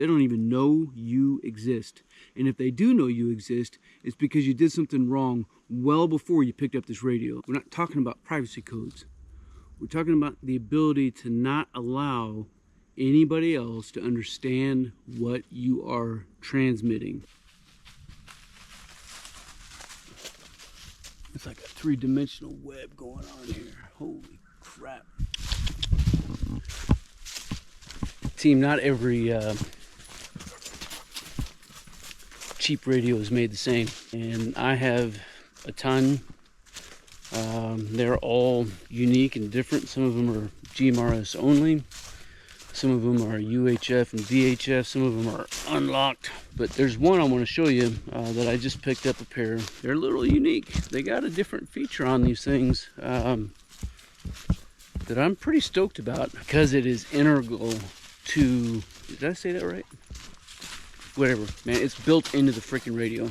They don't even know you exist. And if they do know you exist, it's because you did something wrong well before you picked up this radio. We're not talking about privacy codes. We're talking about the ability to not allow anybody else to understand what you are transmitting. It's like a three-dimensional web going on here. Holy crap. Team, not every cheap radio is made the same. And I have a ton. They're all unique and different. Some of them are GMRS only. Some of them are UHF and VHF. Some of them are unlocked. But there's one I want to show you that I just picked up a pair. They're a little unique. They got a different feature on these things that I'm pretty stoked about because it is integral to... Did I say that right? Whatever, man. It's built into the freaking radio.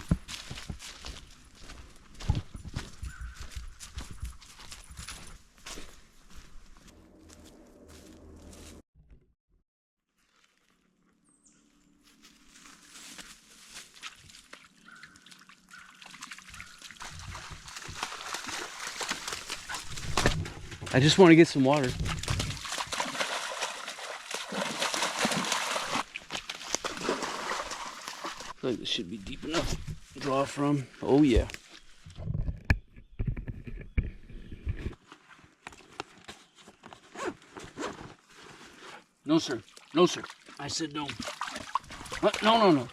I just want to get some water. I feel like this should be deep enough to draw from. Oh yeah. No sir, no sir. I said no. No, no, no.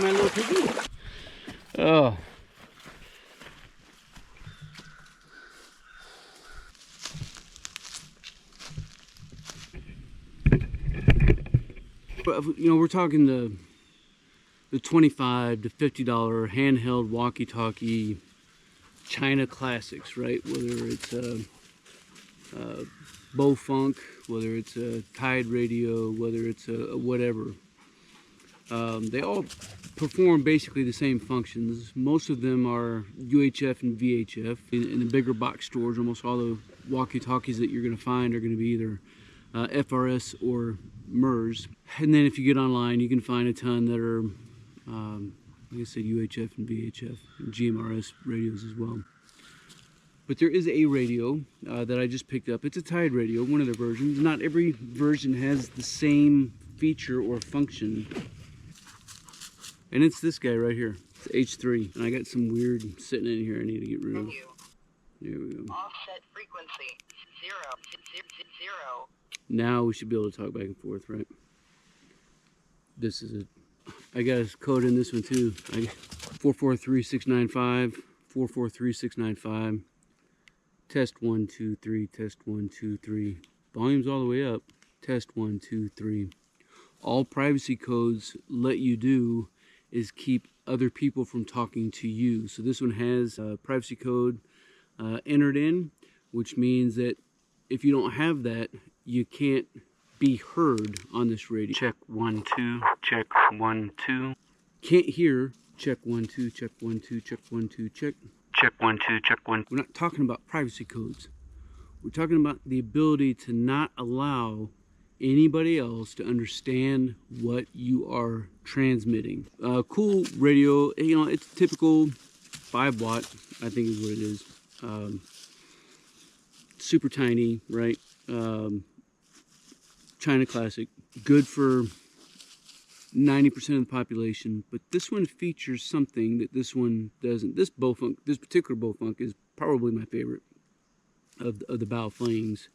My little piggy. Oh. You know, we're talking the $25 to $50 handheld walkie-talkie China classics, right? Whether it's Bofunk, whether it's a Tide radio, whether it's a whatever. They all perform basically the same functions. Most of them are UHF and VHF. In the bigger box stores, almost all the walkie-talkies that you're going to find are going to be either FRS or MERS. And then if you get online, you can find a ton that are, like I said, UHF and VHF, and GMRS radios as well. But there is a radio that I just picked up. It's a Tide radio, one of their versions. Not every version has the same feature or function. And it's this guy right here. It's H3. And I got some weird sitting in here I need to get rid of. There we go. Offset frequency 0. Now we should be able to talk back and forth, right? This is it. I got a code in this one too. 443695, 443695. Test 1 2 3, test 1 2 3. Volume's all the way up. Test 1 2 3. All privacy codes let you do is keep other people from talking to you. So this one has a privacy code entered in, which means that if you don't have that, you can't be heard on this radio. Check 1 2, check 1 2. Can't hear. Check 1 2, check 1 2, check 1 2, check. Check 1 2, check 1. We're not talking about privacy codes. We're talking about the ability to not allow anybody else to understand what you are transmitting. Cool radio, you know, it's typical 5 watt, I think is what it is. Super tiny, right? China classic, good for 90% of the population, but this one features something that this one doesn't. This particular Bofunk is probably my favorite of the Baofengs.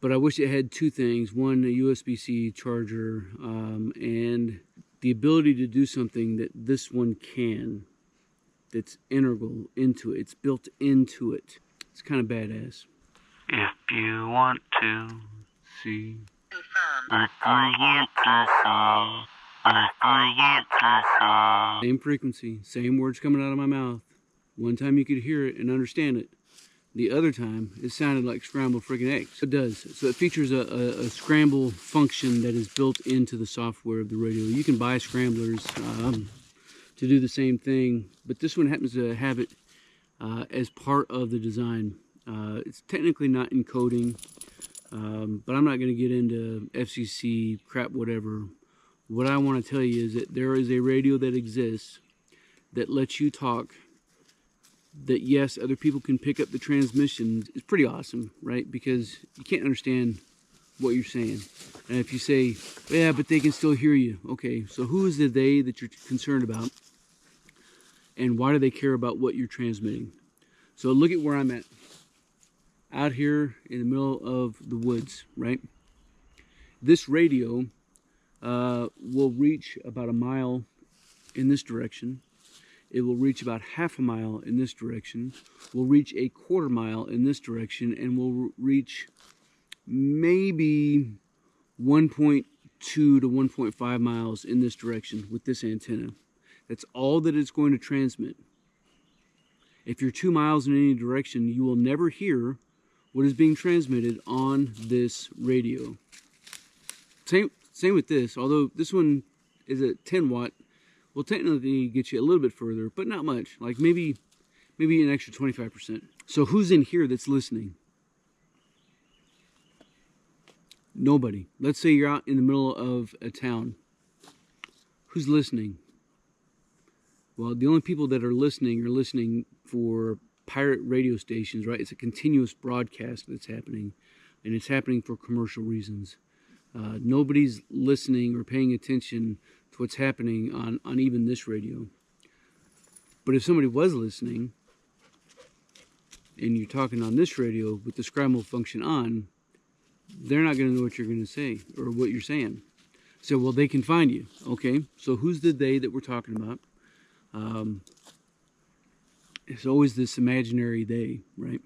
But I wish it had two things. One, a USB-C charger, and the ability to do something that this one can, that's integral into it. It's built into it. It's kind of badass. If you want to see, Confirm. Same frequency, same words coming out of my mouth. One time you could hear it and understand it. The other time, it sounded like scrambled freaking eggs. It does. So it features a scramble function that is built into the software of the radio. You can buy scramblers to do the same thing, but this one happens to have it as part of the design. It's technically not encoding, but I'm not going to get into FCC crap, whatever. What I want to tell you is that there is a radio that exists that lets you talk, that yes, other people can pick up the transmission. It's pretty awesome, right? Because you can't understand what you're saying. And if you say, yeah, but they can still hear you. Okay, so who is the they that you're concerned about? And why do they care about what you're transmitting? So look at where I'm at. Out here in the middle of the woods, right? This radio will reach about a mile in this direction. It will reach about half a mile in this direction, will reach a quarter mile in this direction, and will reach maybe 1.2 to 1.5 miles in this direction with this antenna. That's all that it's going to transmit. If you're 2 miles in any direction, you will never hear what is being transmitted on this radio. Same with this, although this one is a 10 watt. Will technically get you a little bit further, but not much. Like maybe an extra 25%. So who's in here that's listening? Nobody. Let's say you're out in the middle of a town. Who's listening? Well, the only people that are listening for pirate radio stations, right? It's a continuous broadcast that's happening, and it's happening for commercial reasons. Nobody's listening or paying attention to what's happening on even this radio. But if somebody was listening, and you're talking on this radio with the scramble function on, they're not going to know what you're going to say or what you're saying. So, well, they can find you. Okay, so who's the they that we're talking about? It's always this imaginary they, right?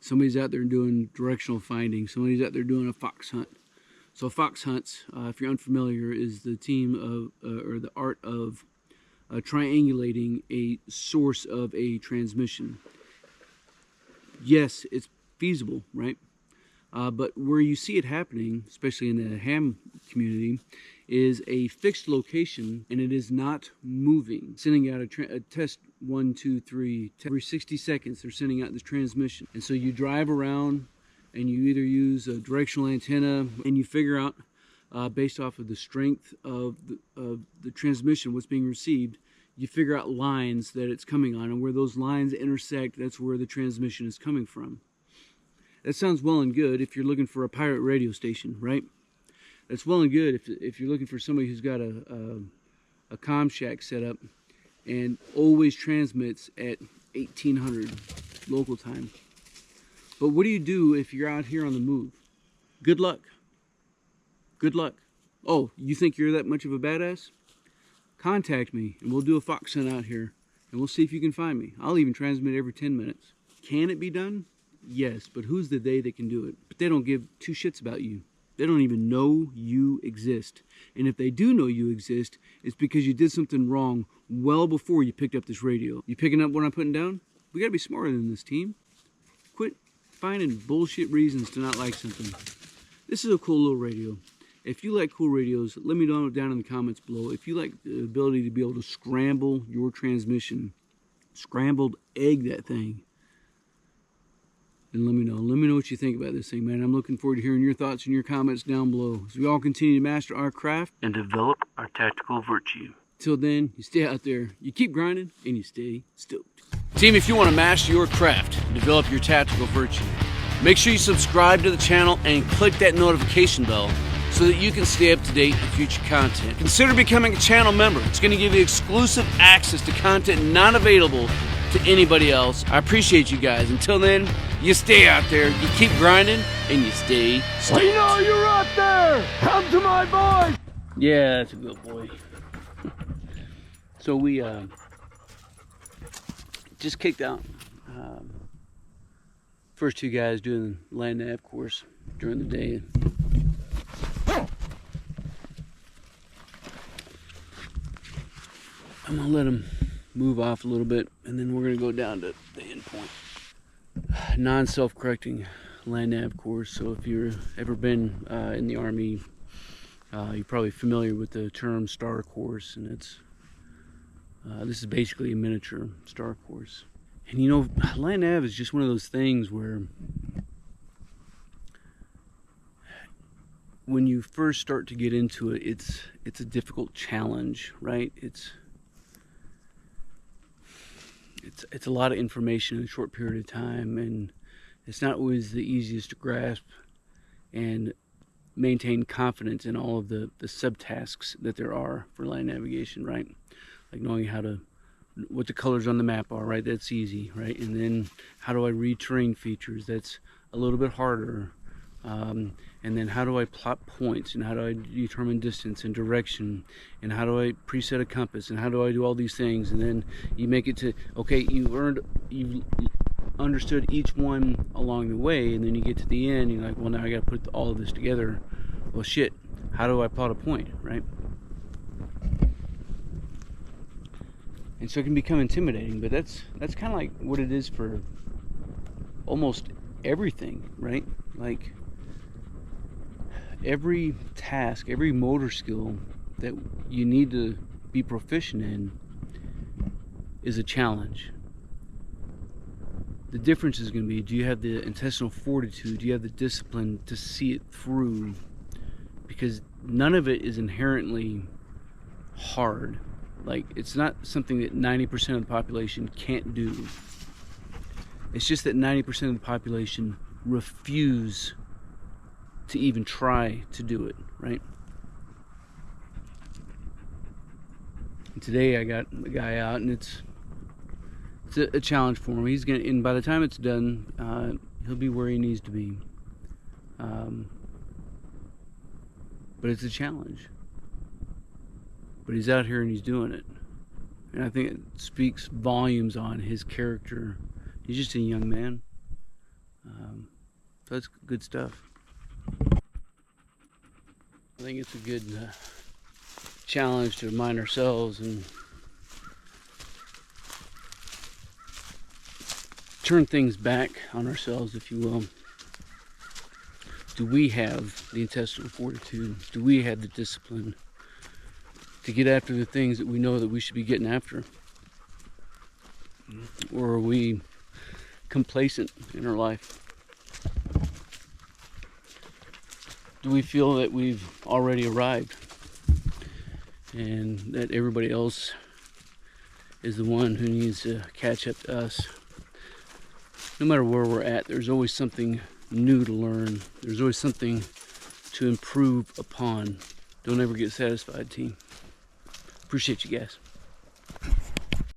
Somebody's out there doing directional finding. Somebody's out there doing a fox hunt. So fox hunts, if you're unfamiliar, is the team of, or the art of triangulating a source of a transmission. Yes, it's feasible, right? But where you see it happening, especially in the ham community, is a fixed location, and it is not moving. Sending out a test 1, 2, 3, every 60 seconds they're sending out this transmission. And so you drive around, and you either use a directional antenna, and you figure out, based off of the strength of the transmission, what's being received, you figure out lines that it's coming on, and where those lines intersect, that's where the transmission is coming from. That sounds well and good if you're looking for a pirate radio station, right? That's well and good if you're looking for somebody who's got a comm shack set up and always transmits at 1800 local time. But what do you do if you're out here on the move? Good luck. Good luck. Oh, you think you're that much of a badass? Contact me and we'll do a fox hunt out here and we'll see if you can find me. I'll even transmit every 10 minutes. Can it be done? Yes, but who's the they that can do it? But they don't give two shits about you. They don't even know you exist. And if they do know you exist, it's because you did something wrong well before you picked up this radio. You picking up what I'm putting down? We gotta be smarter than this, team. Quit finding bullshit reasons to not like something. This is a cool little radio. If you like cool radios, let me know down in the comments below. If you like the ability to be able to scramble your transmission, scrambled egg that thing, then let me know. Let me know what you think about this thing, man. I'm looking forward to hearing your thoughts and your comments down below as we all continue to master our craft and develop our tactical virtue. Till then, you stay out there, you keep grinding, and you stay stoked. Team, if you want to master your craft and develop your tactical virtue, make sure you subscribe to the channel and click that notification bell so that you can stay up to date with future content. Consider becoming a channel member. It's going to give you exclusive access to content not available to anybody else. I appreciate you guys. Until then, you stay out there, you keep grinding, and you stay stoked. I know you're out there! Come to my voice! Yeah, that's a good boy. So we just kicked out first two guys doing the land nav course during the day. I'm gonna let them move off a little bit, and then we're gonna go down to the end point. non-self-correcting land nav course. So if you've ever been in the Army, you're probably familiar with the term star course, and this is basically a miniature star course. And you know, land nav is just one of those things where when you first start to get into it, it's a difficult challenge, right? It's a lot of information in a short period of time, and it's not always the easiest to grasp and maintain confidence in all of the subtasks that there are for land navigation, right? Like knowing what the colors on the map are, right? That's easy, right? And then how do I read terrain features? That's a little bit harder. And then how do I plot points, and how do I determine distance and direction, and how do I preset a compass, and how do I do all these things? And then you make it to, okay, you've understood each one along the way, and then you get to the end, you're like, well, now I got to put all of this together. Well, shit, how do I plot a point, right? And so it can become intimidating, but that's kind of like what it is for almost everything, right? Like every task, every motor skill that you need to be proficient in is a challenge. The difference is going to be, do you have the intestinal fortitude, do you have the discipline to see it through? Because none of it is inherently hard. Like, it's not something that 90% of the population can't do. It's just that 90% of the population refuse to even try to do it, right? And today I got a guy out, and it's a challenge for him. And by the time it's done, he'll be where he needs to be. But it's a challenge. But he's out here and he's doing it. And I think it speaks volumes on his character. He's just a young man. So that's good stuff. I think it's a good challenge to remind ourselves and turn things back on ourselves, if you will. Do we have the intestinal fortitude? Do we have the discipline to get after the things that we know that we should be getting after? Or are we complacent in our life? Do we feel that we've already arrived and that everybody else is the one who needs to catch up to us? No matter where we're at, there's always something new to learn. There's always something to improve upon. Don't ever get satisfied, team. Appreciate you guys.